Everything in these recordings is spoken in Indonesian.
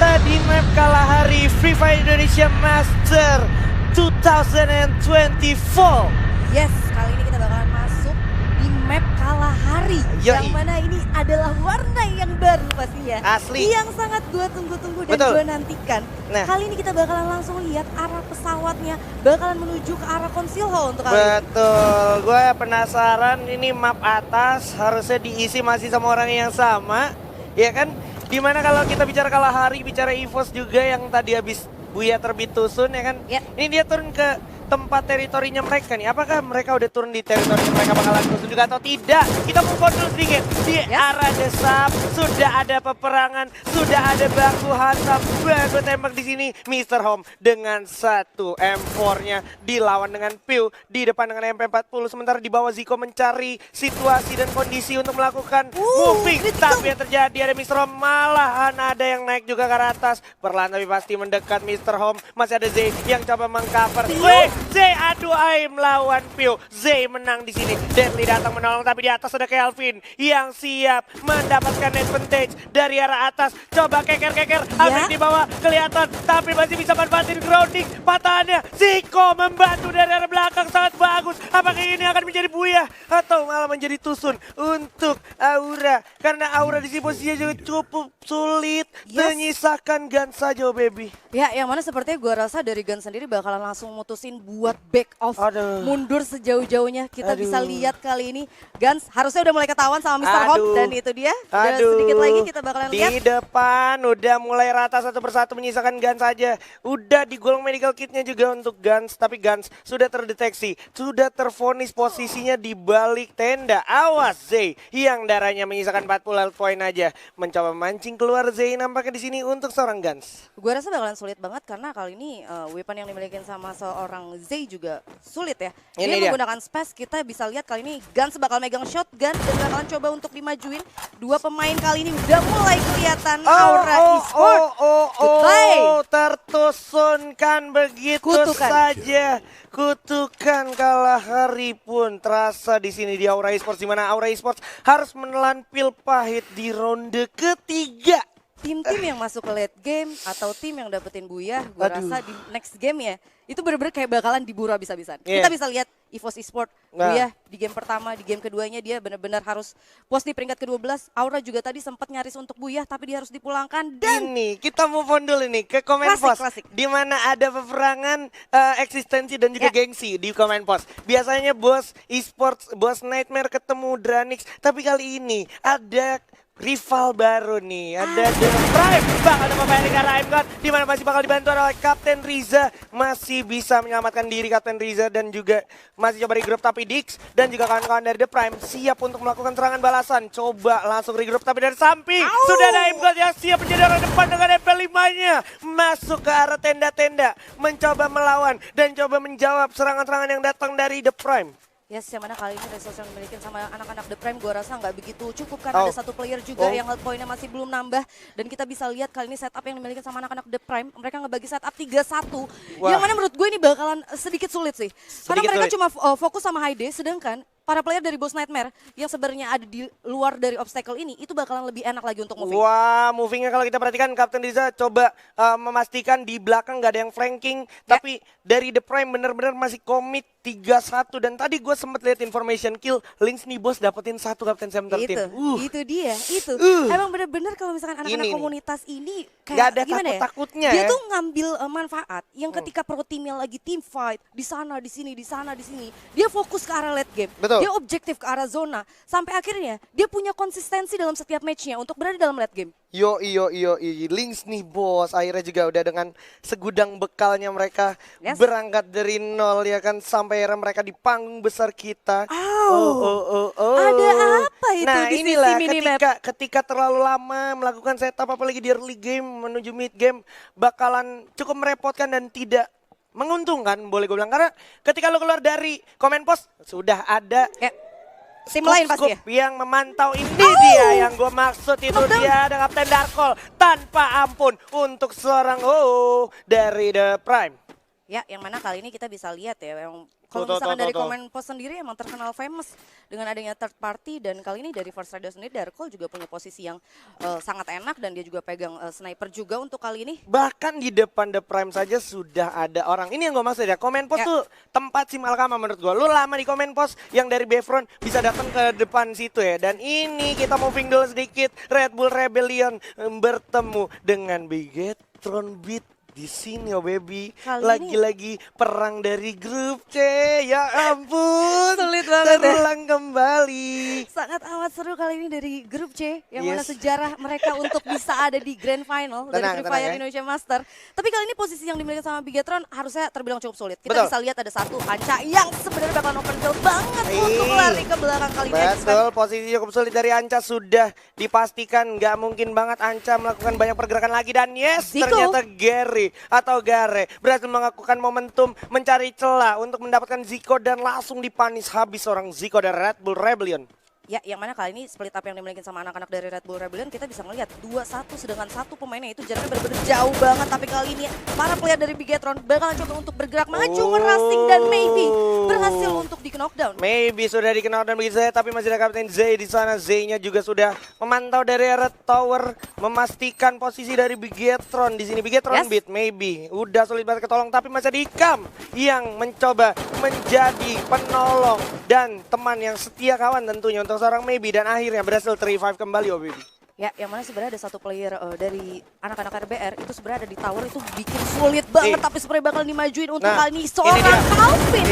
Tadi map Kalahari Free Fire Indonesia Master 2024. Yes, kali ini kita bakalan masuk di map Kalahari. Yoi. Yang mana ini adalah warna yang baru pastinya. Asli. Yang sangat gue tunggu-tunggu dan Betul. gue nantikan. Nah. Kali ini kita bakalan langsung lihat arah pesawatnya. Bakalan menuju ke arah Conceal Hall untuk kali ini. Betul, gue penasaran ini map atas harusnya diisi masih sama orang yang sama, ya kan? Dimana kalau kita bicara Kalahari, bicara EVOS juga yang tadi habis Buya terbit Tusun, ya kan? Ya. Ini dia turun ke tempat teritorinya mereka nih. Apakah mereka udah turun di teritorinya mereka bakalan Tusun juga atau tidak? Kita mau dulu sedikit. Di arah desap sudah ada peperangan, sudah ada baku hantam, baku tembak di sini. Mr. Home dengan satu M4-nya dilawan dengan Pew di depan dengan MP40. Sementara di bawah Ziko mencari situasi dan kondisi untuk melakukan moving. Tapi yang terjadi ada Mr. Home, malahan ada yang naik juga ke atas. Perlahan tapi pasti mendekat Mr. Home. Masih ada Zay yang coba mengcover. Zay adu aim melawan Pew. Zay menang di sini. Deadly datang menolong tapi di atas ada Kelvin yang siap mendapatkan advantage dari arah atas. Coba keker-keker, hampir di bawah kelihatan tapi masih bisa manfaatin grounding. Patahannya Ziko membantu dari arah belakang sangat bagus. Apakah ini akan menjadi Buya atau malah menjadi Tusun untuk Aura? Karena Aura di sini posisinya juga cukup sulit. Menyisakan gun saja, oh baby. Ya, yang mana sepertinya gue rasa dari Gun sendiri bakalan langsung mutusin buat back off. Mundur sejauh-jauhnya. Kita bisa lihat kali ini Guns harusnya udah mulai ketahuan sama Mr. Home. Dan itu dia, udah sedikit lagi kita bakalan lihat. Di depan udah mulai rata satu persatu menyisakan Guns saja. Udah digolong medical kitnya juga untuk Guns. Tapi Guns sudah terdeteksi, sudah tervonis posisinya di balik tenda. Awas Zay yang darahnya menyisakan 40 health point aja. Mencoba mancing keluar Zay nampaknya di sini untuk seorang Guns. Gue rasa bakalan sulit banget karena kali ini weapon yang dimiliki sama seorang Zay juga sulit ya. Dia menggunakan space, kita bisa lihat kali ini Guns bakal megang shotgun dan bakalan coba untuk dimajuin. Dua pemain kali ini udah mulai kelihatan Aura Esports. Tertusunkan begitu saja. Kutukan Kalahari pun terasa di sini di Aura Esports, di mana Aura Esports harus menelan pil pahit di ronde ketiga. Tim-tim yang masuk ke late game atau tim yang dapetin Buya, gue rasa di next game ya, itu bener-bener kayak bakalan diburu habis-habisan. Kita bisa lihat EVOS Esports, Buya di game pertama, di game keduanya dia bener-bener harus pos di peringkat ke-12. Aura juga tadi sempat nyaris untuk Buya, tapi dia harus dipulangkan. Dan ini kita move on dulu nih ke Comment Post, di mana ada peperangan eksistensi dan juga gengsi di Comment Post. Biasanya bos Esports, bos Nightmare ketemu Dranix, tapi kali ini ada rival baru nih, ada The Prime bakal dapat dengan Raim God, di mana masih bakal dibantu oleh Kapten Riza, masih bisa menyelamatkan diri Kapten Riza dan juga masih coba regroup tapi Dix dan juga kawan-kawan dari The Prime siap untuk melakukan serangan balasan. Coba langsung regroup tapi dari samping sudah ada Raim God yang siap menjadi orang depan dengan MP5-nya masuk ke arah tenda-tenda, mencoba melawan dan coba menjawab serangan-serangan yang datang dari The Prime. Yes, yang mana kali ini resource yang dimiliki sama anak-anak The Prime gue rasa nggak begitu cukup karena ada satu player juga yang health point-nya masih belum nambah. Dan kita bisa lihat kali ini setup yang dimiliki sama anak-anak The Prime, mereka ngebagi setup 3-1. Yang mana menurut gue ini bakalan sedikit sulit sih. Karena mereka cuma fokus sama High Day, sedangkan para player dari Boss Nightmare yang sebenarnya ada di luar dari obstacle ini itu bakalan lebih enak lagi untuk moving. Wah, movingnya kalau kita perhatikan Kapten Riza coba memastikan di belakang nggak ada yang flanking, tapi dari The Prime benar-benar masih komit 3-1 dan tadi gue sempat lihat information kill Lynx nih bos dapetin satu Kapten Sam 13. Itu dia, itu. Emang benar-benar kalau misalkan anak-anak komunitas ini kayak gak ada gimana takut-takutnya ya? Dia tuh ngambil manfaat yang ketika pro timnya lagi team fight di sana, di sini, di sana, di sini, dia fokus ke arah late game. Betul. Dia objektif ke arah zona sampai akhirnya dia punya konsistensi dalam setiap matchnya untuk berada dalam late game. Yo, Lynx nih bos, akhirnya juga udah dengan segudang bekalnya mereka berangkat dari nol ya kan sampai akhirnya mereka di panggung besar kita. Ada apa itu nah, di inilah sisi minimap? ketika terlalu lama melakukan setup apalagi di early game menuju mid game bakalan cukup merepotkan dan tidak menguntungkan boleh gue bilang, karena ketika lo keluar dari Comment Post sudah ada tim lain pasti ya? Yang memantau ini dia yang gue maksud itu dia ada Kapten Darkol tanpa ampun untuk seorang dari The Prime. Ya, yang mana kali ini kita bisa lihat ya, yang kalau misalkan dari komen post sendiri emang terkenal famous dengan adanya third party, dan kali ini dari First Rider sendiri, Darko juga punya posisi yang sangat enak dan dia juga pegang sniper juga untuk kali ini. Bahkan di depan The Prime saja sudah ada orang. Ini yang gue maksud ya, komen post tuh tempat sim Alkama menurut gue. Lu lama di komen post yang dari Bayfront bisa datang ke depan situ ya. Dan ini kita moving dulu sedikit, Red Bull Rebellion bertemu dengan Bigetron Beat. Di sini oh baby, lagi-lagi perang dari grup C, ya ampun, sulit banget terulang kembali. Sangat amat seru kali ini dari grup C, yang mana sejarah mereka untuk bisa ada di Grand Final dari Free Fire Indonesia Master. Tapi kali ini posisi yang dimiliki sama Bigetron harusnya terbilang cukup sulit. Kita bisa lihat ada satu Anca yang sebenarnya bakal open field banget untuk lari ke belakang kali ini. Betul, posisi cukup sulit dari Anca sudah dipastikan, nggak mungkin banget Anca melakukan banyak pergerakan lagi, dan ternyata Gary atau Gare berhasil mengakukan momentum mencari celah untuk mendapatkan Zico dan langsung dipanis habis seorang Zico dari Red Bull Rebellion. Ya, yang mana kali ini split up yang dimiliki sama anak-anak dari Red Bull Rebellion, kita bisa melihat 2-1 sedangkan satu pemainnya itu jaraknya benar-benar jauh banget. Tapi kali ini para player dari Bigetron bakalan coba untuk bergerak maju meracing dan maybe berhasil untuk di knockdown. Maybe sudah di knockdown begitu saja, tapi masih ada Kapten Zay di sana. Zay-nya juga sudah memantau dari Red Tower, memastikan posisi dari Bigetron di sini. Bigetron Beat maybe udah sulit banget ketolong, tapi masih ada Ikam yang mencoba menjadi penolong dan teman yang setia kawan tentunya untuk seorang Maybe, dan akhirnya berhasil revive kembali oh baby. Ya, yang mana sebenarnya ada satu player dari anak-anak RBR itu sebenarnya ada di tower, itu bikin sulit banget, tapi sebenarnya bakal dimajuin untuk kali ini seorang Calvin.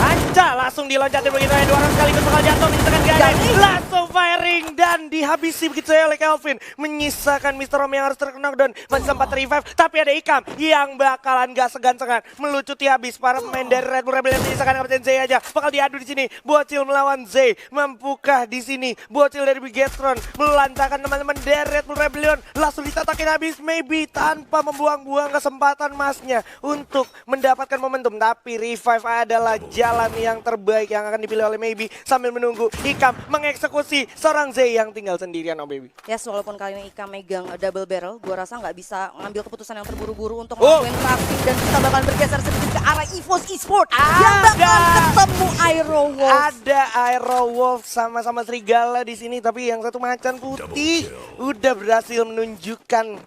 Anca langsung diloncatin begitu ya, 2 orang sekaligus bakal jatuh, menyisakan Gare, langsung firing dan dihabisi begitu ya oleh Calvin, menyisakan Mr. Rom yang harus terknockdown. Masih sempat revive, tapi ada Ikam yang bakalan gak segan-segan melucuti habis para pemain dari Red Bull Rebellion. Menyisakan Kapten Zay aja, bakal diadu di sini. Bocil melawan Zay, mampukah di sini Bocil dari Bigetron melantakan teman-teman dari Red Bull Rebellion, langsung ditatakin habis Maybe tanpa membuang-buang kesempatan masnya untuk mendapatkan momentum. Tapi revive adalah jalan yang terbaik yang akan dipilih oleh Maybe sambil menunggu Ikam mengeksekusi seorang Zay yang tinggal sendirian oh baby. Yes, walaupun kali ini Ikam megang double barrel, gua rasa nggak bisa ngambil keputusan yang terburu-buru untuk ngelakuin crafting, dan kita bakal bergeser sedikit ke arah EVOS Esports yang bakal ketemu Aero Wolf. Ada Aero Wolf sama-sama serigala di sini, tapi yang satu macan putih udah berhasil menunjukkan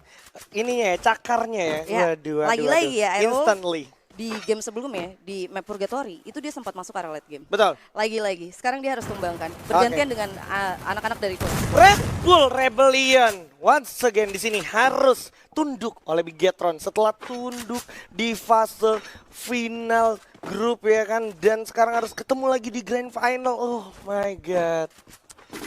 ininya ya, cakarnya ya. Waduh, lagi-lagi ya Aero instantly. Di game sebelumnya di map Purgatory itu dia sempat masuk area late game. Betul. Lagi-lagi sekarang dia harus tumbangkan bergantian dengan anak-anak dari Red Bull Rebellion once again di sini harus tunduk oleh Bigetron setelah tunduk di fase final grup ya kan, dan sekarang harus ketemu lagi di grand final. Oh my god.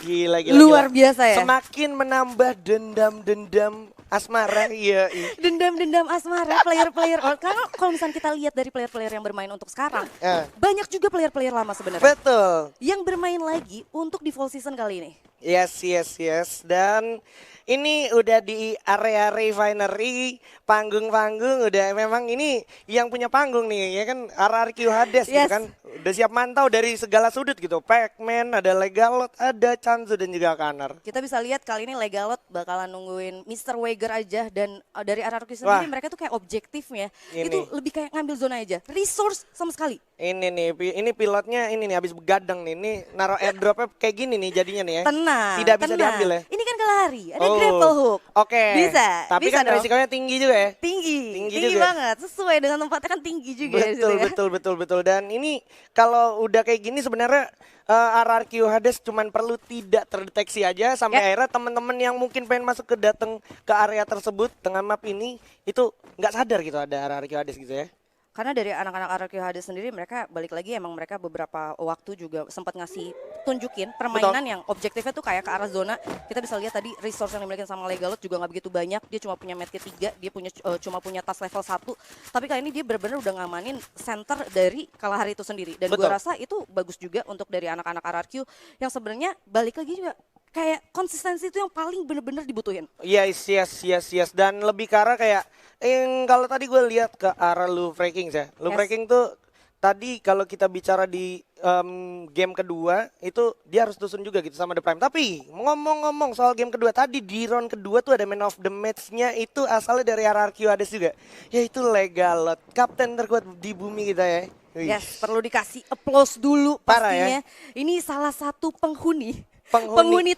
Gila. Luar biasa ya. Semakin menambah dendam-dendam asmara, iya. Dendam-dendam asmara player-player. Karena kalau misalnya kita lihat dari player-player yang bermain untuk sekarang, banyak juga player-player lama sebenarnya. Betul. Yang bermain lagi untuk di full season kali ini. Yes. Dan ini udah di area refinery, panggung-panggung udah, memang ini yang punya panggung nih ya kan, RRQ Hades gitu kan. Udah siap mantau dari segala sudut gitu. Pac-Man, ada Legalot, ada Chanzu dan juga Kanar. Kita bisa lihat kali ini Legalot bakalan nungguin Mr. Wager aja, dan dari RRQ sendiri mereka tuh kayak objektifnya itu lebih kayak ngambil zona aja. Resource sama sekali. Ini pilotnya ini nih habis begadang nih. Ini naruh airdropnya kayak gini nih jadinya nih ya. Tidak bisa diambil ya. Ini kan kelari, ada grapple hook. Oke. Bisa. Tapi bisa kan resikonya tinggi juga ya. Tinggi juga banget. Sesuai dengan tempatnya kan tinggi juga. Betul. Dan ini kalau udah kayak gini sebenarnya RRQ Hades cuman perlu tidak terdeteksi aja sampai akhirnya teman-teman yang mungkin pengen masuk datang ke area tersebut dengan map ini itu nggak sadar gitu ada RRQ Hades gitu ya. Karena dari anak-anak RRQ Hades sendiri, mereka balik lagi emang mereka beberapa waktu juga sempat ngasih tunjukin permainan yang objektifnya tuh kayak ke arah zona. Kita bisa lihat tadi resource yang dimiliki sama Legalot juga nggak begitu banyak. Dia cuma punya medkit 3, dia cuma punya tas level 1. Tapi kali ini dia benar-benar udah ngamanin center dari Kalahari itu sendiri. Dan gue rasa itu bagus juga untuk dari anak-anak RRQ yang sebenarnya balik lagi juga kayak konsistensi itu yang paling bener-bener dibutuhin. Yes. Dan lebih ke arah kayak kalau tadi gue lihat ke arah Lu Breaking ya. Lu Breaking tuh tadi kalau kita bicara di game kedua itu dia harus dusun juga gitu sama The Prime. Tapi ngomong-ngomong soal game kedua tadi di round kedua tuh ada man of the match-nya itu asalnya dari RRQ Hades juga. Yaitu Legalot, kapten terkuat di bumi kita ya. Wih. Yes, perlu dikasih applause dulu Parah pastinya. ya. Ini salah satu penghuni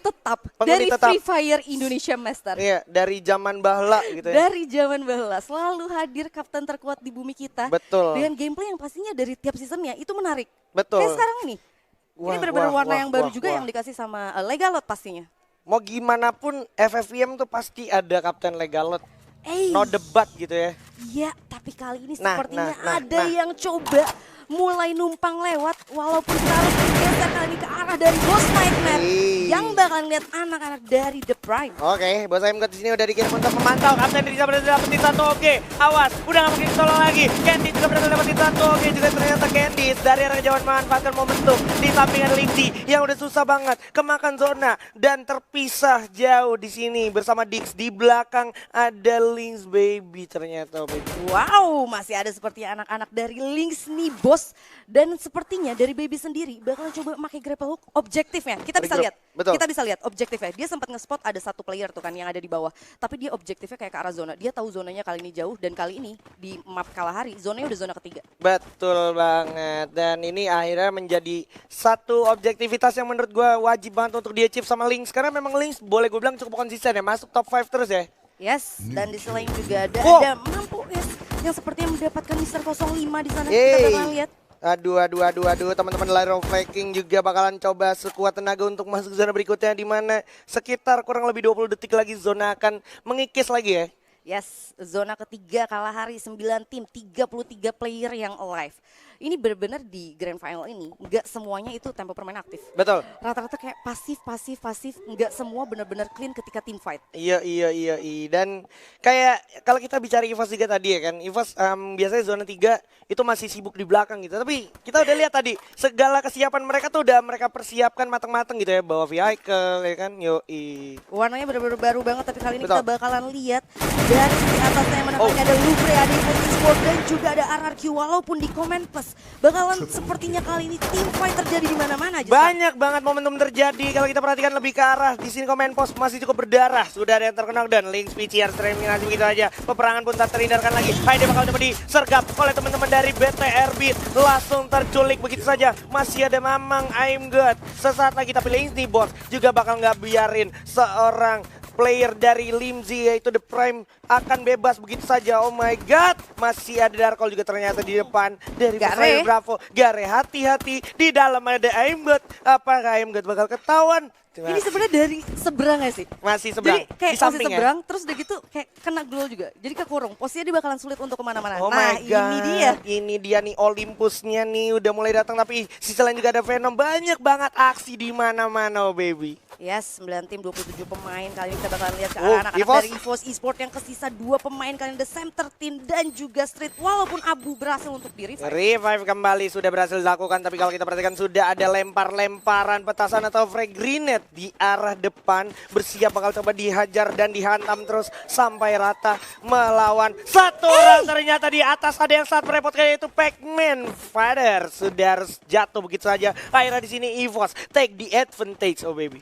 tetap dari tetap. Free Fire Indonesia Master. Iya, dari zaman bahla gitu ya. Dari zaman bahla selalu hadir kapten terkuat di bumi kita. Betul. Dengan gameplay yang pastinya dari tiap seasonnya itu menarik. Betul. Kayak sekarang nih. Ini benar-benar warna yang baru juga yang dikasih sama Legalot pastinya. Mau gimana pun FFVM tuh pasti ada kapten Legalot. No debat gitu ya. Iya, tapi kali ini Nah, sepertinya nah, ada yang coba mulai numpang lewat walaupun kita harus bergeser kali ini ke arah dari Boss Nightmare yang bakal lihat anak-anak dari The Prime. Oke, Bos Aim di sini udah dikirim untuk memantau. Kapten bisa berhasil dapetin satu. Oke, awas, udah gak mungkin solo lagi. Candy juga berhasil dapetin satu. Oke, juga ternyata Candy dari arah kejauhan memanfaatkan momentum. Di samping ada Lindsay yang udah susah banget kemakan zona dan terpisah jauh di sini bersama Dix. Di belakang ada Lynx baby ternyata. Baby. Wow, masih ada sepertinya anak-anak dari Lynx nih bos. Dan sepertinya dari baby sendiri bakalan coba pakai grapple hook objektifnya. Kita bisa lihat. Betul. Kita bisa lihat objektifnya. Dia sempat nge-spot ada satu player tuh kan yang ada di bawah. Tapi dia objektifnya kayak ke arah zona. Dia tahu zonanya kali ini jauh dan kali ini di map Kalahari zonanya udah zona ketiga. Betul banget. Dan ini akhirnya menjadi satu objektivitas yang menurut gue wajib banget untuk di-achieve sama Lynx. Karena memang Lynx boleh gue bilang cukup konsisten ya. Masuk top 5 terus ya. Yes, dan di selain juga ada mampu guys yang sepertinya mendapatkan Mister 05 di sana. Kita bakalan lihat. Aduh, teman-teman Lyro Flaking juga bakalan coba sekuat tenaga untuk masuk zona berikutnya di mana sekitar kurang lebih 20 detik lagi zona akan mengikis lagi ya. Yes, zona ketiga Kalahari 9 tim, 33 player yang alive. Ini benar-benar di Grand Final ini, nggak semuanya itu tempo permain aktif. Betul. Rata-rata kayak pasif, nggak semua benar-benar clean ketika team fight. Iya. Dan kayak kalau kita bicara EVOS juga tadi ya kan, EVOS biasanya zona 3 itu masih sibuk di belakang gitu. Tapi kita udah lihat tadi, segala kesiapan mereka tuh udah mereka persiapkan matang-matang gitu ya, bawa vehicle ya kan, yoi. Warnanya benar-benar baru banget, tapi kali ini kita bakalan lihat dari atasnya yang menempatnya ada Lufre, ada EVOS Esports dan juga ada RRQ. Walaupun di Comment Plus bakalan sepertinya kali ini team fight terjadi di mana-mana aja. Banyak banget momentum terjadi kalau kita perhatikan lebih ke arah di sini. Comment Post masih cukup berdarah. Sudah ada yang terkenal dan Lynx PCR streaming aja begitu aja. Peperangan pun tak terhindarkan lagi. Hai, dia bakal coba disergap oleh teman-teman dari BTR Beat. Langsung terculik begitu saja. Masih ada Mamang I'm Good. Sesaat lagi tapi Lynx nih bos juga bakal nggak biarin seorang player dari Limzi yaitu The Prime akan bebas begitu saja. Oh my god, masih ada Darkol juga ternyata di depan dari Gare Bravo. Gare hati-hati, di dalam ada Aimbot. Apakah Aimbot bakal ketahuan? Ini sebenarnya dari seberang gak sih? Masih seberang. Jadi kayak di samping masih seberang, terus udah gitu kayak kena glow juga. Jadi kekurung, posisinya dia bakalan sulit untuk kemana-mana. Oh nah my god, ini dia nih Olympusnya nih udah mulai datang. Tapi sisi lain juga ada Venom. Banyak banget aksi di mana-mana oh baby. Yes, 9 tim 27 pemain. Kali ini kita bakalan lihat ke arah anak-anak dari EVOS Esports yang kesisa 2 pemain kali ini, The Center Team dan juga Street. Walaupun Abu berhasil untuk di-revive. Revive kembali sudah berhasil dilakukan, tapi kalau kita perhatikan sudah ada lempar-lemparan petasan atau frag grenade di arah depan. Bersiap bakal coba dihajar dan dihantam terus sampai rata melawan satu orang. Ternyata di atas ada yang sangat merepotkan yaitu Pac-Man. Father sudah harus jatuh begitu saja. Akhirnya di sini EVOS take the advantage oh baby.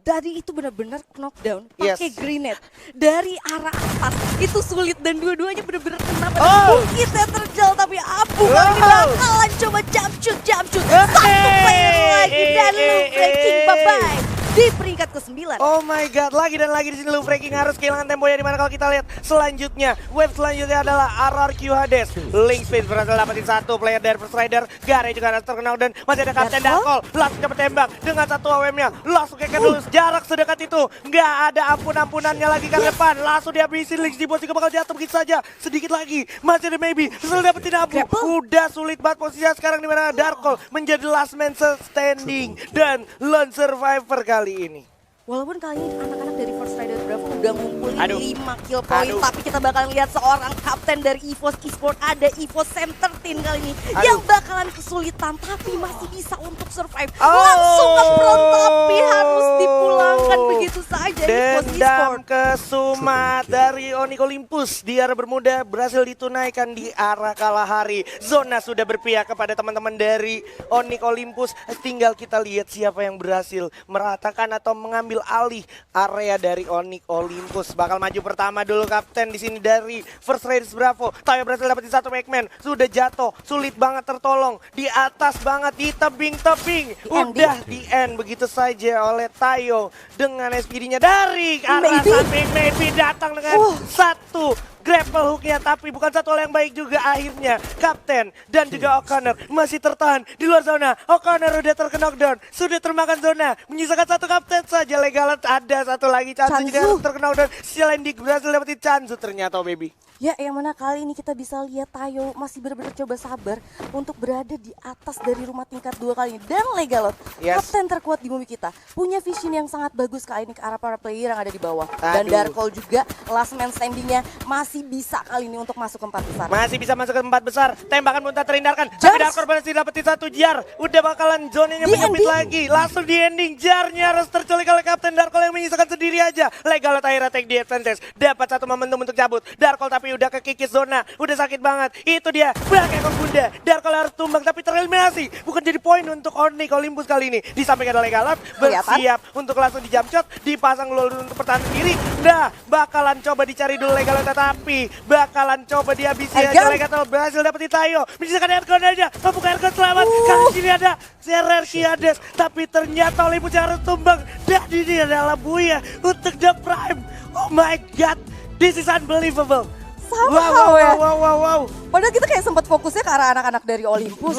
Dari itu benar-benar knockdown pakai grenade dari arah atas itu sulit dan dua-duanya benar-benar kena pada bukitnya terjal, tapi Abu bakalan coba jump shoot satu player lagi dan Lufre King bye-bye di peringkat ke-9. Oh my god, lagi dan lagi di sini Lufre King harus kehilangan temponya, di mana kalau kita lihat selanjutnya wave selanjutnya adalah RRQ Hades. Lynx Space berhasil dapetin satu player dari First Rider. Gare juga harus terkenal dan masih ada Kapten Darkol. Langsung coba tembak dengan satu AWM-nya. Langsung keket dulu jarak sedekat itu. Nggak ada ampun-ampunannya lagi ke depan. Langsung dihabisin Lynx di bos juga bakal jatuh begitu saja. Sedikit lagi masih ada Maybe. Bisa dapetin Abu. Udah sulit banget posisinya sekarang, di mana Darkol menjadi last man standing dan lone survivor kali ini. Walaupun kali ini anak-anak dari First Rider Bravo udah ngumpulin Aduh. 5 kill point. Aduh. Tapi kita bakalan lihat seorang kapten dari EVOS Esports, ada EVOS Centerteen kali ini. Aduh. Yang bakalan kesulitan tapi masih bisa untuk survive. Oh. Langsung ke front tapi harus dipulangkan begitu saja EVOS Dendam Esports. ke Sumat dari Onyx Olympus di arah Bermuda berhasil ditunaikan di arah Kalahari. Zona sudah berpihak kepada teman-teman dari Onyx Olympus. Tinggal kita lihat siapa yang berhasil meratakan atau mengambil alih area dari Onyx Olympus. Bakal maju pertama dulu kapten di sini dari First Raiders Bravo. Tayo berhasil dapetin satu Pac-Man. Sudah jatuh, sulit banget tertolong. Di atas banget, di tebing-tebing. Udah di end begitu saja oleh Tayo dengan SPD-nya dari arah samping. Maybe datang dengan satu grapple hooknya, tapi bukan satu hal yang baik juga. Akhirnya Kapten dan juga O'Connor masih tertahan di luar zona. O'Connor udah terknockdown, sudah termakan zona. Menyisakan satu Kapten saja. Legalat ada satu lagi. Chanzu juga harus terknockdown. Selain di berhasil dapetin Chanzu ternyata, baby. Ya, yang mana kali ini kita bisa lihat Tayo masih benar-benar coba sabar untuk berada di atas dari rumah tingkat 2 kali ini. Dan Legalot, kapten terkuat di bumi kita, punya vision yang sangat bagus kali ini ke arah para player yang ada di bawah. Dan Darkol juga last man standingnya masih bisa kali ini untuk masuk ke 4 besar. Masih bisa masuk ke 4 besar. Tembakan muntah terhindarkan. Tapi Darkol berhasil dapetin satu jar. Udah bakalan zonanya menyempit lagi. Langsung di ending. Jarnya harus terculik oleh Kapten Darkol yang menyisakan sendiri aja. Legalot akhirnya take the advantage. Dapat satu momentum untuk cabut. Darkol tapi udah kekikis zona, udah sakit banget. Itu dia, bangkai Kong Bunda. Darkol harus tumbang tapi tereliminasi. Bukan jadi poin untuk Onyx Olympus kali ini. Disampaikan oleh Legalot, bersiap untuk langsung di jump shot, dipasang dulu untuk pertahanan diri. Nah, bakalan coba dicari dulu Legalot, tetapi bakalan coba dihabisi aja. Legalot berhasil dapetin Tayo. Menyisakan airgun aja, membuka airgun selamat. Kali ini ada Serer Kiades, tapi ternyata Olympus yang harus tumbang. Dan ini adalah Buya untuk The Prime. Oh my god, this is unbelievable. Wow. Wow. Padahal kita kayak sempat fokusnya ke arah anak-anak dari Olympus.